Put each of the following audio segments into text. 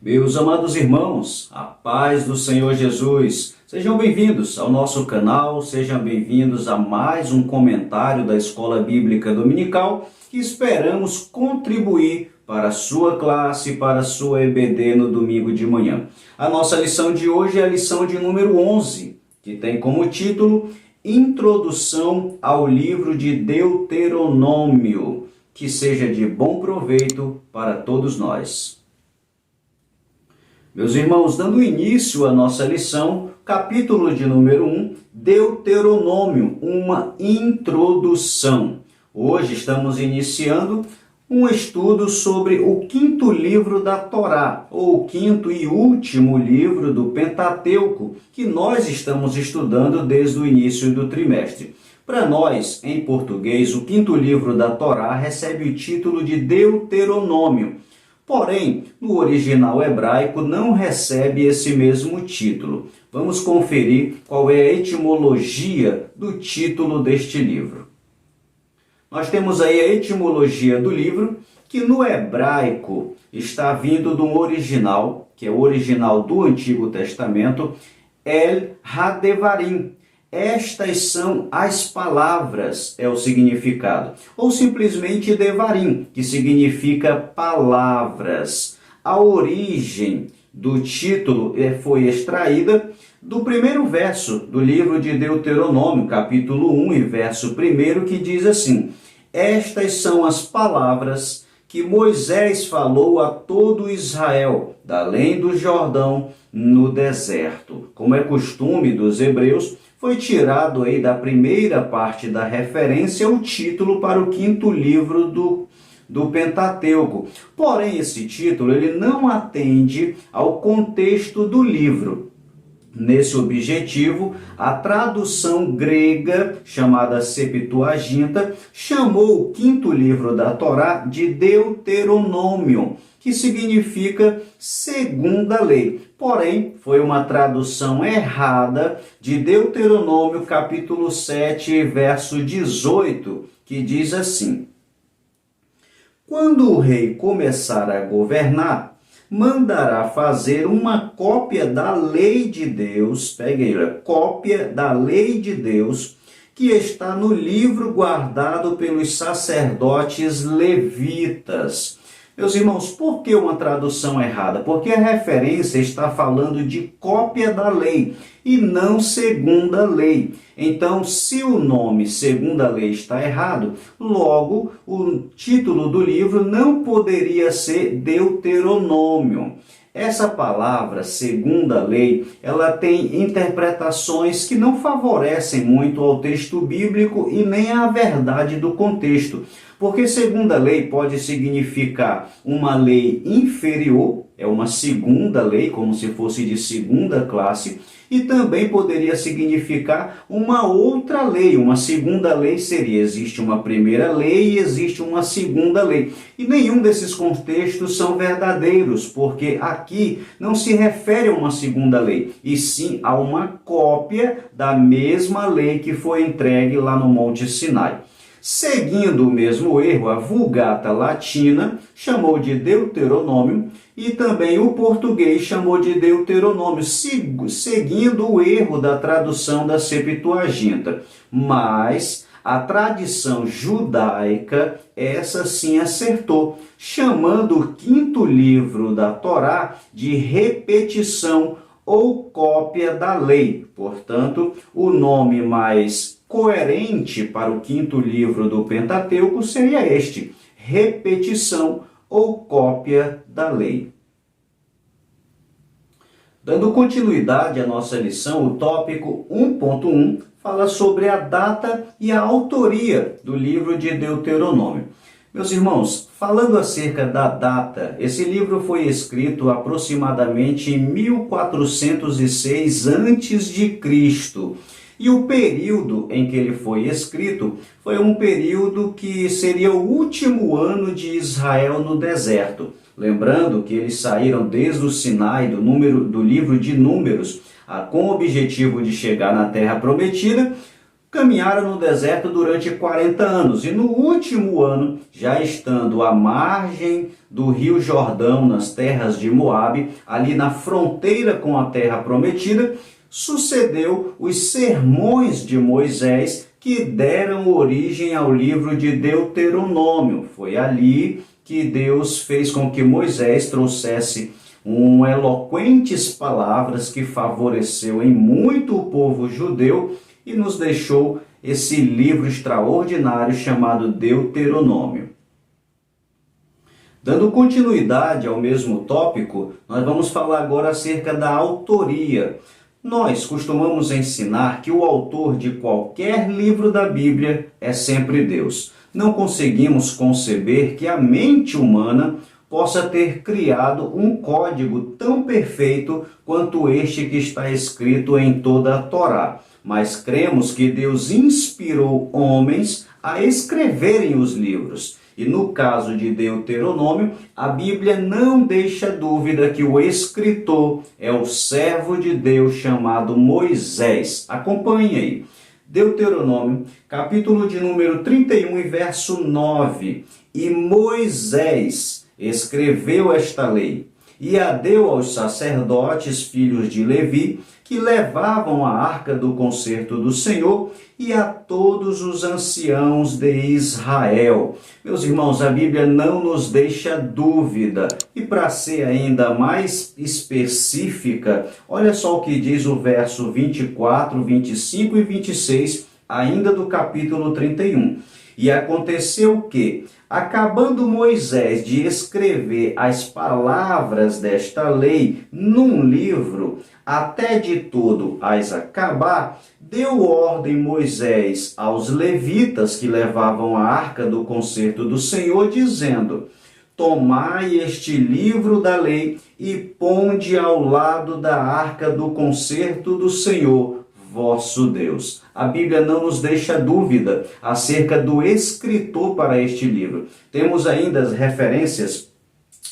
Meus amados irmãos, a paz do Senhor Jesus, sejam bem-vindos ao nosso canal, sejam bem-vindos a mais um comentário da Escola Bíblica Dominical que esperamos contribuir para a sua classe, para a sua EBD no domingo de manhã. A nossa lição de hoje é a lição de número 11, que tem como título Introdução ao livro de Deuteronômio, que seja de bom proveito para todos nós. Meus irmãos, dando início à nossa lição, capítulo de número 1, Deuteronômio, uma introdução. Hoje estamos iniciando um estudo sobre o quinto livro da Torá, ou o quinto e último livro do Pentateuco, que nós estamos estudando desde o início do trimestre. Para nós, em português, o quinto livro da Torá recebe o título de Deuteronômio. Porém, no original hebraico não recebe esse mesmo título. Vamos conferir qual é a etimologia do título deste livro. Nós temos aí a etimologia do livro, que no hebraico está vindo do original, que é o original do Antigo Testamento, El Hadevarim. Estas são as palavras, é o significado. Ou simplesmente Devarim, que significa palavras. A origem do título foi extraída do primeiro verso do livro de Deuteronômio, capítulo 1 e verso 1, que diz assim: Estas são as palavras que Moisés falou a todo Israel, da além do Jordão, no deserto. Como é costume dos hebreus, foi tirado aí da primeira parte da referência o título para o quinto livro do Pentateuco. Porém, esse título ele não atende ao contexto do livro. Nesse objetivo, a tradução grega, chamada Septuaginta, chamou o quinto livro da Torá de Deuteronômio, que significa segunda lei. Porém, foi uma tradução errada de Deuteronômio, capítulo 7, verso 18, que diz assim: Quando o rei começar a governar, mandará fazer uma cópia da lei de Deus, pegue aí, cópia da lei de Deus, que está no livro guardado pelos sacerdotes levitas. Meus irmãos, por que uma tradução errada? Porque a referência está falando de cópia da lei e não segunda lei. Então, se o nome segunda lei está errado, logo o título do livro não poderia ser Deuteronômio. Essa palavra, segunda lei, ela tem interpretações que não favorecem muito ao texto bíblico e nem à verdade do contexto. Porque segunda lei pode significar uma lei inferior, é uma segunda lei, como se fosse de segunda classe, e também poderia significar uma outra lei. Uma segunda lei seria, existe uma primeira lei e existe uma segunda lei. E nenhum desses contextos são verdadeiros, porque aqui não se refere a uma segunda lei, e sim a uma cópia da mesma lei que foi entregue lá no Monte Sinai. Seguindo o mesmo erro, a Vulgata Latina chamou de Deuteronômio e também o português chamou de Deuteronômio, seguindo o erro da tradução da Septuaginta. Mas a tradição judaica, essa sim acertou, chamando o quinto livro da Torá de repetição ou cópia da lei. Portanto, o nome mais coerente para o quinto livro do Pentateuco seria este: repetição ou cópia da lei. Dando continuidade à nossa lição, o tópico 1.1 fala sobre a data e a autoria do livro de Deuteronômio. Meus irmãos, falando acerca da data, esse livro foi escrito aproximadamente em 1406 a.C., e o período em que ele foi escrito foi um período que seria o último ano de Israel no deserto. Lembrando que eles saíram desde o Sinai, do livro de Números, com o objetivo de chegar na Terra Prometida, caminharam no deserto durante 40 anos e no último ano, já estando à margem do rio Jordão, nas terras de Moabe, ali na fronteira com a terra prometida, sucedeu os sermões de Moisés que deram origem ao livro de Deuteronômio. Foi ali que Deus fez com que Moisés trouxesse eloquentes palavras que favoreceu em muito o povo judeu e nos deixou esse livro extraordinário chamado Deuteronômio. Dando continuidade ao mesmo tópico, nós vamos falar agora acerca da autoria. Nós costumamos ensinar que o autor de qualquer livro da Bíblia é sempre Deus. Não conseguimos conceber que a mente humana possa ter criado um código tão perfeito quanto este que está escrito em toda a Torá. Mas cremos que Deus inspirou homens a escreverem os livros. E no caso de Deuteronômio, a Bíblia não deixa dúvida que o escritor é o servo de Deus chamado Moisés. Acompanhe aí. Deuteronômio, capítulo de número 31 e verso 9. E Moisés escreveu esta lei e a deu aos sacerdotes, filhos de Levi, que levavam a arca do concerto do Senhor, e a todos os anciãos de Israel. Meus irmãos, a Bíblia não nos deixa dúvida. E para ser ainda mais específica, olha só o que diz o verso 24, 25 e 26, ainda do capítulo 31. E aconteceu que, acabando Moisés de escrever as palavras desta lei num livro, até de todo as acabar, deu ordem Moisés aos levitas que levavam a arca do concerto do Senhor, dizendo: tomai este livro da lei e ponde ao lado da arca do concerto do Senhor, vosso Deus. A Bíblia não nos deixa dúvida acerca do escritor para este livro. Temos ainda as referências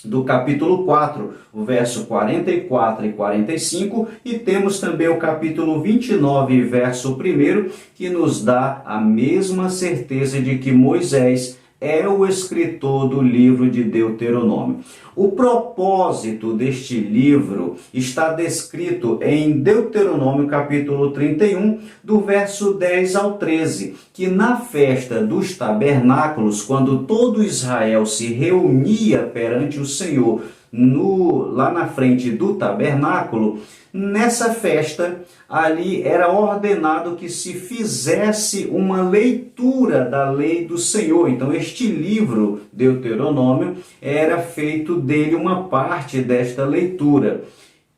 do capítulo 4, o verso 44 e 45, e temos também o capítulo 29, verso 1, que nos dá a mesma certeza de que Moisés é o escritor do livro de Deuteronômio. O propósito deste livro está descrito em Deuteronômio capítulo 31, do verso 10 ao 13, que na festa dos tabernáculos, quando todo Israel se reunia perante o Senhor, lá na frente do tabernáculo, nessa festa, ali era ordenado que se fizesse uma leitura da lei do Senhor. Então, este livro, Deuteronômio, era feito dele uma parte desta leitura.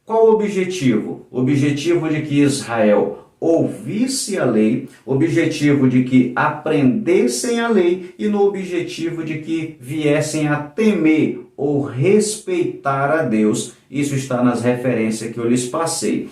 Qual o objetivo? O objetivo de que Israel ouvisse a lei, objetivo de que aprendessem a lei e no objetivo de que viessem a temer ou respeitar a Deus. Isso está nas referências que eu lhes passei.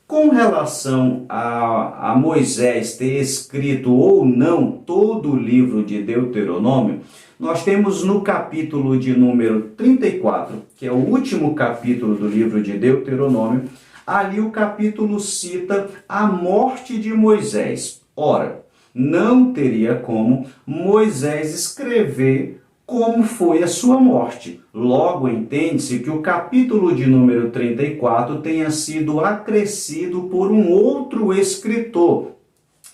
Com relação a Moisés ter escrito ou não todo o livro de Deuteronômio, nós temos no capítulo de número 34, que é o último capítulo do livro de Deuteronômio, ali o capítulo cita a morte de Moisés. Ora, não teria como Moisés escrever como foi a sua morte. Logo, entende-se que o capítulo de número 34 tenha sido acrescido por um outro escritor.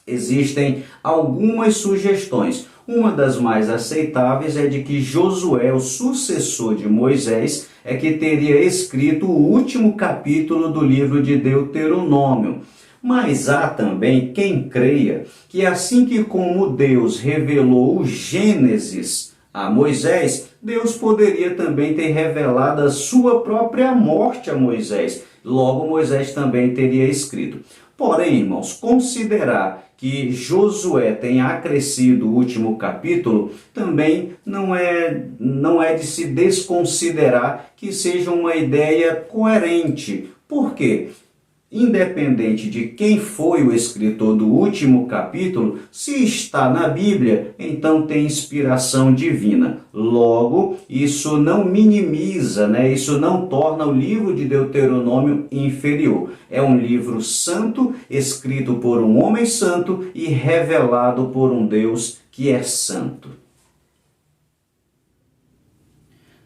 Existem algumas sugestões. Uma das mais aceitáveis é de que Josué, o sucessor de Moisés, é que teria escrito o último capítulo do livro de Deuteronômio. Mas há também quem creia que assim que como Deus revelou o Gênesis a Moisés, Deus poderia também ter revelado a sua própria morte a Moisés. Logo, Moisés também teria escrito. Porém, irmãos, considerar que Josué tenha acrescido o último capítulo também não é de se desconsiderar que seja uma ideia coerente. Por quê? independente de quem foi o escritor do último capítulo, se está na Bíblia, então tem inspiração divina. Logo, isso não minimiza, isso não torna o livro de Deuteronômio inferior. É um livro santo, escrito por um homem santo e revelado por um Deus que é santo.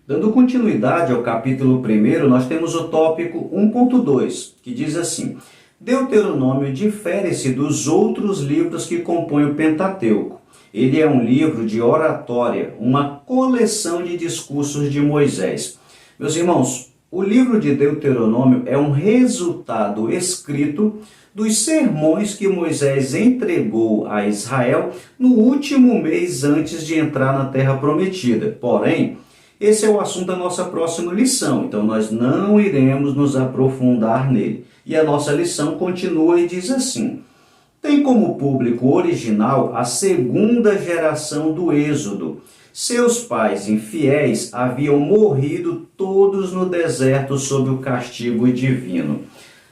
Dando continuidade ao capítulo 1, nós temos o tópico 1.2, que diz assim: Deuteronômio difere-se dos outros livros que compõem o Pentateuco. Ele é um livro de oratória, uma coleção de discursos de Moisés. Meus irmãos, o livro de Deuteronômio é um resultado escrito dos sermões que Moisés entregou a Israel no último mês antes de entrar na Terra Prometida. Porém, esse é o assunto da nossa próxima lição, então nós não iremos nos aprofundar nele. E a nossa lição continua e diz assim: tem como público original a segunda geração do Êxodo. Seus pais infiéis haviam morrido todos no deserto sob o castigo divino.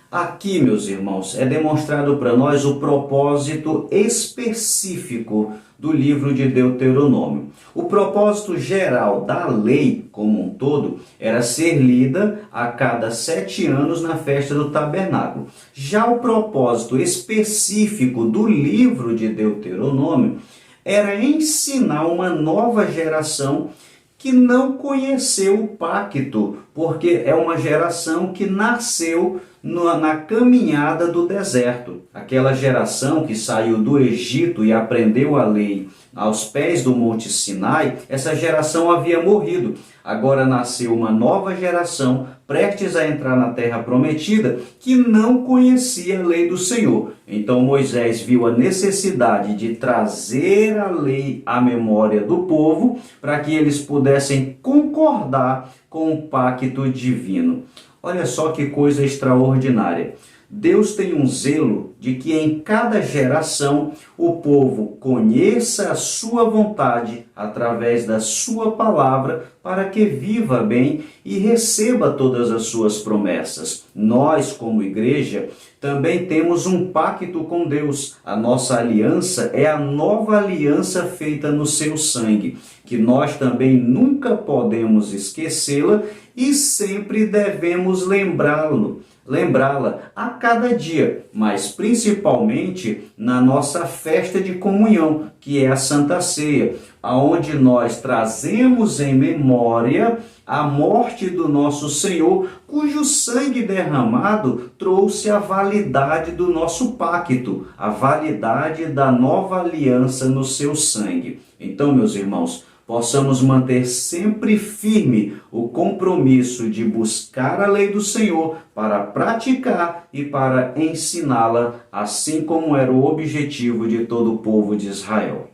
Aqui, meus irmãos, é demonstrado para nós o propósito específico do livro de Deuteronômio. O propósito geral da lei como um todo era ser lida a cada 7 anos na festa do tabernáculo. Já o propósito específico do livro de Deuteronômio era ensinar uma nova geração que não conheceu o pacto, porque é uma geração que nasceu na caminhada do deserto. Aquela geração que saiu do Egito e aprendeu a lei aos pés do Monte Sinai, essa geração havia morrido. Agora nasceu uma nova geração, prestes a entrar na Terra Prometida, que não conhecia a lei do Senhor. Então Moisés viu a necessidade de trazer a lei à memória do povo, para que eles pudessem concordar com o pacto divino. Olha só que coisa extraordinária. Deus tem um zelo de que em cada geração o povo conheça a sua vontade através da sua palavra, para que viva bem e receba todas as suas promessas. Nós, como igreja, também temos um pacto com Deus. A nossa aliança é a nova aliança feita no seu sangue, que nós também nunca podemos esquecê-la e sempre devemos lembrá-la a cada dia, mas principalmente na nossa festa de comunhão, que é a Santa Ceia, onde nós trazemos em memória a morte do nosso Senhor, cujo sangue derramado trouxe a validade do nosso pacto, a validade da nova aliança no seu sangue. Então, meus irmãos, possamos manter sempre firme o compromisso de buscar a lei do Senhor para praticar e para ensiná-la, assim como era o objetivo de todo o povo de Israel.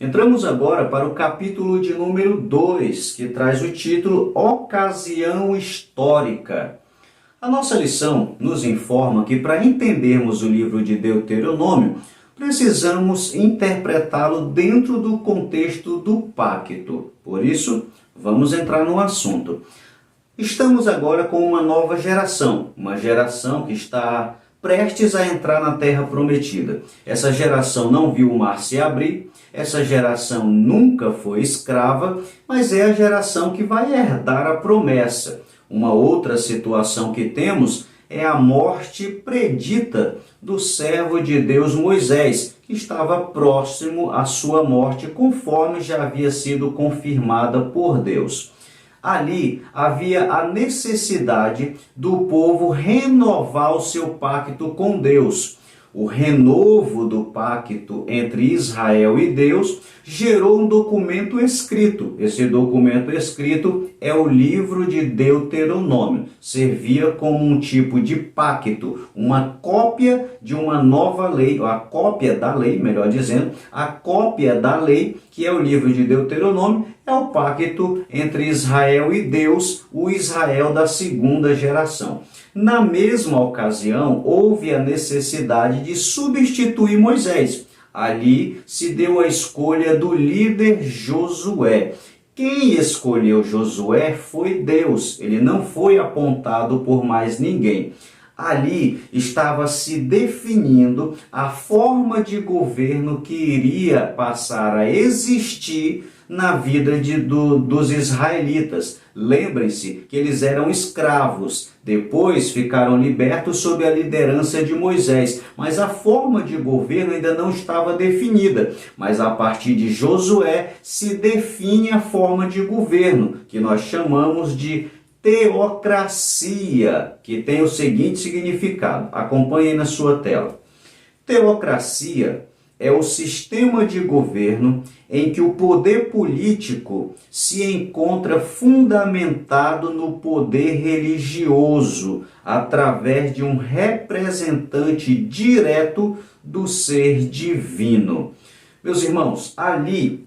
Entramos agora para o capítulo de número 2, que traz o título Ocasião Histórica. A nossa lição nos informa que para entendermos o livro de Deuteronômio, precisamos interpretá-lo dentro do contexto do pacto. Por isso, vamos entrar no assunto. Estamos agora com uma nova geração, uma geração que está prestes a entrar na Terra Prometida. Essa geração não viu o mar se abrir, essa geração nunca foi escrava, mas é a geração que vai herdar a promessa. Uma outra situação que temos é a morte predita do servo de Deus Moisés, que estava próximo à sua morte, conforme já havia sido confirmada por Deus. Ali havia a necessidade do povo renovar o seu pacto com Deus. O renovo do pacto entre Israel e Deus gerou um documento escrito. Esse documento escrito é o livro de Deuteronômio. Servia como um tipo de pacto, uma cópia de uma nova lei, ou a cópia da lei, melhor dizendo, a cópia da lei, que é o livro de Deuteronômio, é o pacto entre Israel e Deus, o Israel da segunda geração. Na mesma ocasião, houve a necessidade de substituir Moisés. Ali se deu a escolha do líder Josué. quem escolheu Josué foi Deus, ele não foi apontado por mais ninguém. Ali estava se definindo a forma de governo que iria passar a existir na vida dos israelitas. Lembrem-se que eles eram escravos, depois ficaram libertos sob a liderança de Moisés, mas a forma de governo ainda não estava definida. Mas a partir de Josué se define a forma de governo, que nós chamamos de teocracia, que tem o seguinte significado. Acompanhe aí na sua tela. Teocracia é o sistema de governo em que o poder político se encontra fundamentado no poder religioso, através de um representante direto do ser divino. Meus irmãos, ali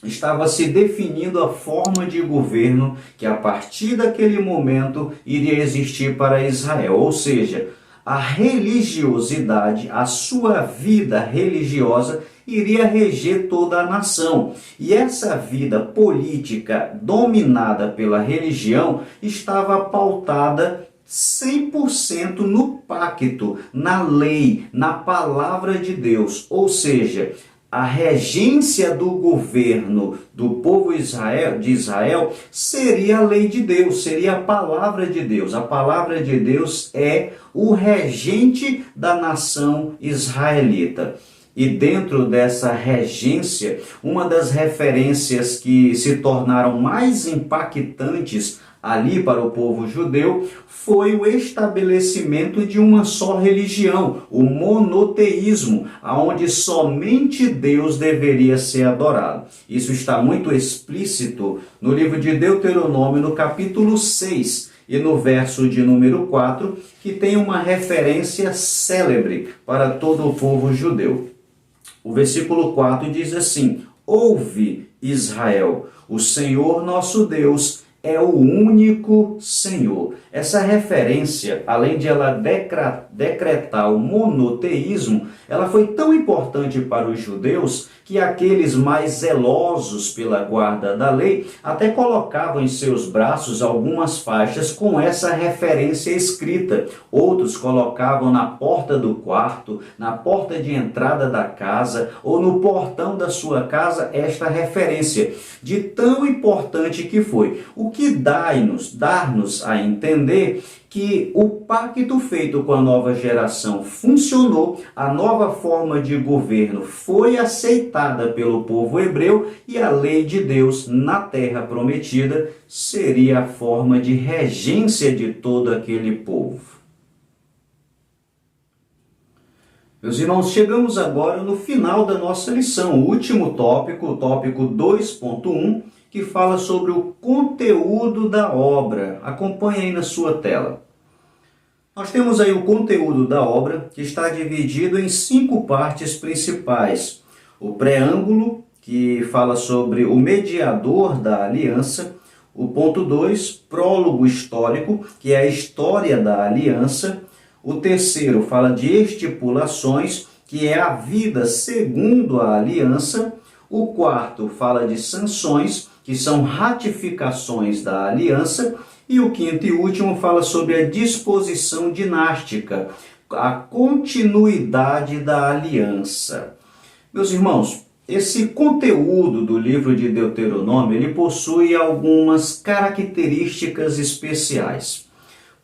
estava se definindo a forma de governo que a partir daquele momento iria existir para Israel, ou seja, a religiosidade, a sua vida religiosa iria reger toda a nação. E essa vida política dominada pela religião estava pautada 100% no pacto, na lei, na palavra de Deus, ou seja, a regência do governo do povo de Israel seria a lei de Deus, seria a palavra de Deus. A palavra de Deus é o regente da nação israelita. E dentro dessa regência, uma das referências que se tornaram mais impactantes ali para o povo judeu foi o estabelecimento de uma só religião, o monoteísmo, onde somente Deus deveria ser adorado. Isso está muito explícito no livro de Deuteronômio, no capítulo 6 e no verso de número 4, que tem uma referência célebre para todo o povo judeu. O versículo 4 diz assim: ouve, Israel, o Senhor nosso Deus é o único Senhor. Essa referência, além de ela decretar o monoteísmo, ela foi tão importante para os judeus que aqueles mais zelosos pela guarda da lei até colocavam em seus braços algumas faixas com essa referência escrita. Outros colocavam na porta do quarto, na porta de entrada da casa ou no portão da sua casa esta referência, de tão importante que foi. O que dá-nos a entender que o pacto feito com a nova geração funcionou, a nova forma de governo foi aceitada pelo povo hebreu e a lei de Deus na terra prometida seria a forma de regência de todo aquele povo. Meus irmãos, chegamos agora no final da nossa lição, o último tópico, o tópico 2.1, que fala sobre o conteúdo da obra. Acompanhe aí na sua tela. Nós temos aí o conteúdo da obra, que está dividido em 5 partes principais. O preâmbulo, que fala sobre o mediador da aliança. O ponto 2, prólogo histórico, que é a história da aliança. O terceiro fala de estipulações, que é a vida segundo a aliança. O quarto fala de sanções, que são ratificações da aliança. E o quinto e último fala sobre a disposição dinástica, a continuidade da aliança. Meus irmãos, esse conteúdo do livro de Deuteronômio, ele possui algumas características especiais.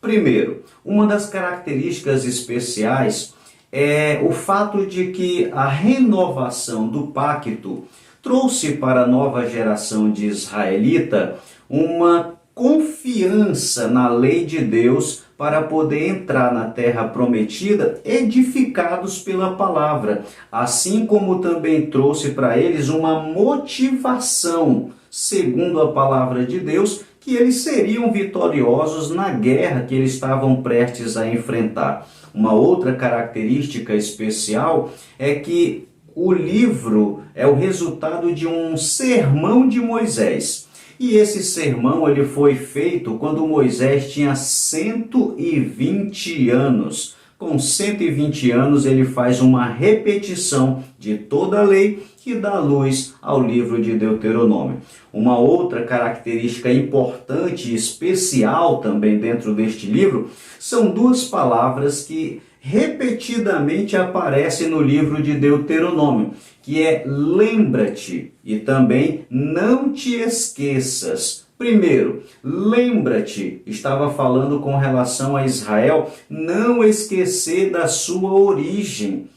Primeiro, uma das características especiais é o fato de que a renovação do pacto trouxe para a nova geração de israelita uma confiança na lei de Deus para poder entrar na terra prometida edificados pela palavra, assim como também trouxe para eles uma motivação, segundo a palavra de Deus, que eles seriam vitoriosos na guerra que eles estavam prestes a enfrentar. Uma outra característica especial é que o livro é o resultado de um sermão de Moisés. E esse sermão ele foi feito quando Moisés tinha 120 anos. com 120 anos, ele faz uma repetição de toda a lei que dá luz ao livro de Deuteronômio. Uma outra característica importante e especial também dentro deste livro são duas palavras que repetidamente aparecem no livro de Deuteronômio, que é lembra-te e também não te esqueças. Primeiro, lembra-te, estava falando com relação a Israel não esquecer da sua origem.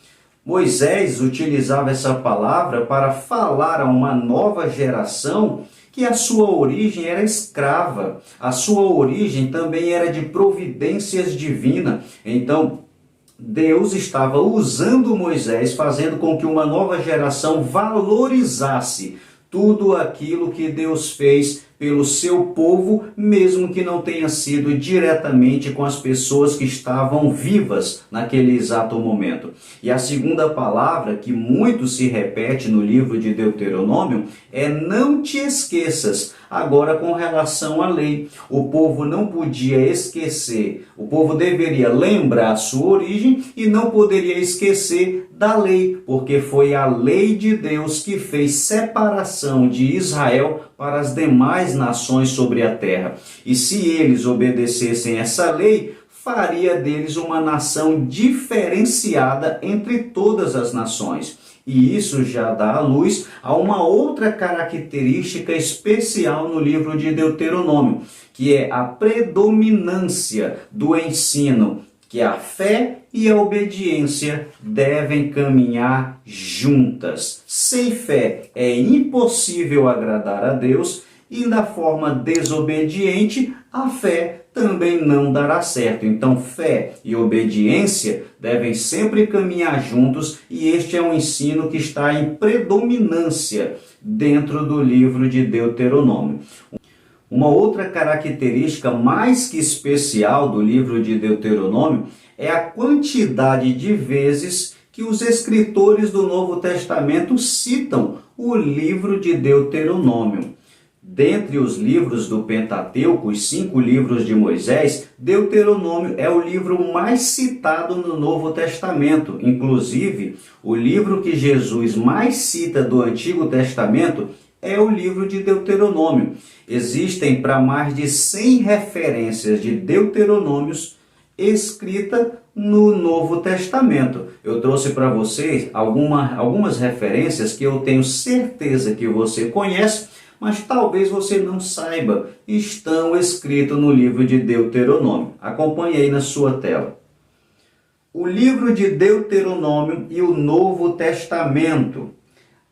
Moisés utilizava essa palavra para falar a uma nova geração que a sua origem era escrava, a sua origem também era de providências divinas. Então, Deus estava usando Moisés, fazendo com que uma nova geração valorizasse tudo aquilo que Deus fez pelo seu povo, mesmo que não tenha sido diretamente com as pessoas que estavam vivas naquele exato momento. E a segunda palavra, que muito se repete no livro de Deuteronômio, é não te esqueças. Agora, com relação à lei, o povo não podia esquecer, o povo deveria lembrar a sua origem e não poderia esquecer da lei, porque foi a lei de Deus que fez separação de Israel para as demais nações sobre a terra. E se eles obedecessem essa lei, faria deles uma nação diferenciada entre todas as nações. E isso já dá à luz a uma outra característica especial no livro de Deuteronômio, que é a predominância do ensino, que a fé e a obediência devem caminhar juntas. Sem fé é impossível agradar a Deus e da forma desobediente, a fé também não dará certo. Então, fé e obediência devem sempre caminhar juntos e este é um ensino que está em predominância dentro do livro de Deuteronômio. Uma outra característica mais que especial do livro de Deuteronômio é a quantidade de vezes que os escritores do Novo Testamento citam o livro de Deuteronômio. Dentre os livros do Pentateuco, os 5 livros de Moisés, Deuteronômio é o livro mais citado no Novo Testamento. Inclusive, o livro que Jesus mais cita do Antigo Testamento é o livro de Deuteronômio. Existem para mais de 100 referências de Deuteronômios escritas no Novo Testamento. Eu trouxe para vocês algumas referências que eu tenho certeza que você conhece, mas talvez você não saiba, estão escritos no livro de Deuteronômio. Acompanhe aí na sua tela. O livro de Deuteronômio e o Novo Testamento.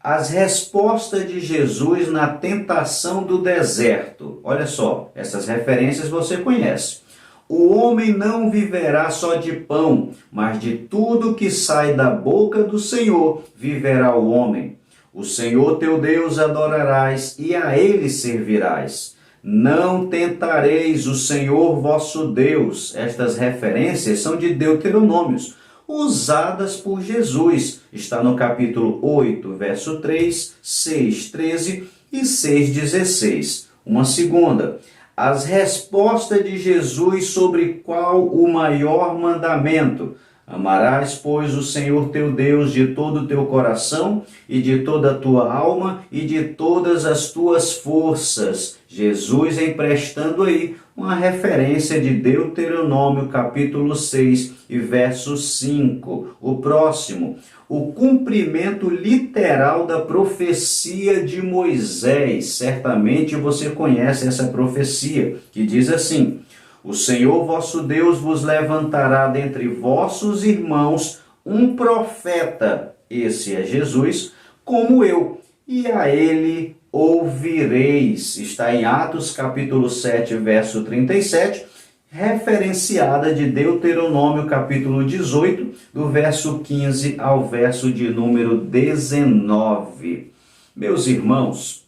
As respostas de Jesus na tentação do deserto. Olha só, essas referências você conhece. O homem não viverá só de pão, mas de tudo que sai da boca do Senhor viverá o homem. O Senhor teu Deus adorarás e a ele servirás. Não tentareis o Senhor vosso Deus. Estas referências são de Deuteronômios, usadas por Jesus. Está no capítulo 8, verso 3, 6, 13 e 6,16. Uma segunda. As respostas de Jesus sobre qual o maior mandamento. Amarás, pois, o Senhor teu Deus de todo o teu coração e de toda a tua alma e de todas as tuas forças. Jesus emprestando aí uma referência de Deuteronômio capítulo 6 e verso 5. O próximo, o cumprimento literal da profecia de Moisés. Certamente você conhece essa profecia, que diz assim: o Senhor vosso Deus vos levantará dentre vossos irmãos um profeta, esse é Jesus, como eu, e a ele ouvireis. Está em Atos capítulo 7, verso 37, referenciada de Deuteronômio capítulo 18, do verso 15 ao verso de número 19. Meus irmãos,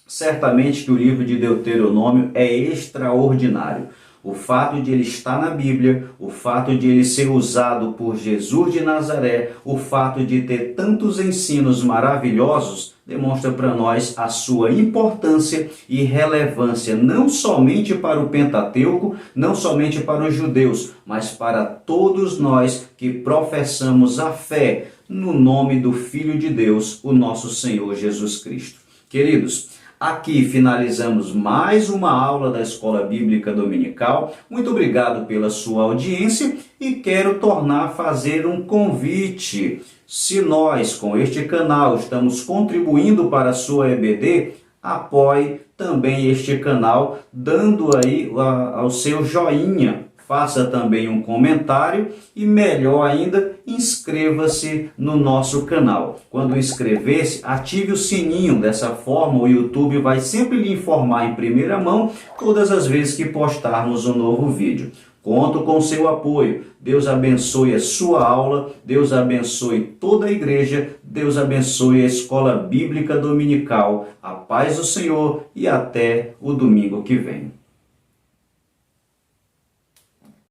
certamente que o livro de Deuteronômio é extraordinário. O fato de ele estar na Bíblia, o fato de ele ser usado por Jesus de Nazaré, o fato de ter tantos ensinos maravilhosos, demonstra para nós a sua importância e relevância, não somente para o Pentateuco, não somente para os judeus, mas para todos nós que professamos a fé no nome do Filho de Deus, o nosso Senhor Jesus Cristo. Queridos, aqui finalizamos mais uma aula da Escola Bíblica Dominical. Muito obrigado pela sua audiência e quero tornar a fazer um convite. Se nós, com este canal, estamos contribuindo para a sua EBD, apoie também este canal, dando aí ao seu joinha. Faça também um comentário e, melhor ainda, inscreva-se no nosso canal. Quando inscrever-se, ative o sininho. Dessa forma, o YouTube vai sempre lhe informar em primeira mão todas as vezes que postarmos um novo vídeo. Conto com seu apoio. Deus abençoe a sua aula, Deus abençoe toda a igreja, Deus abençoe a Escola Bíblica Dominical. A paz do Senhor e até o domingo que vem.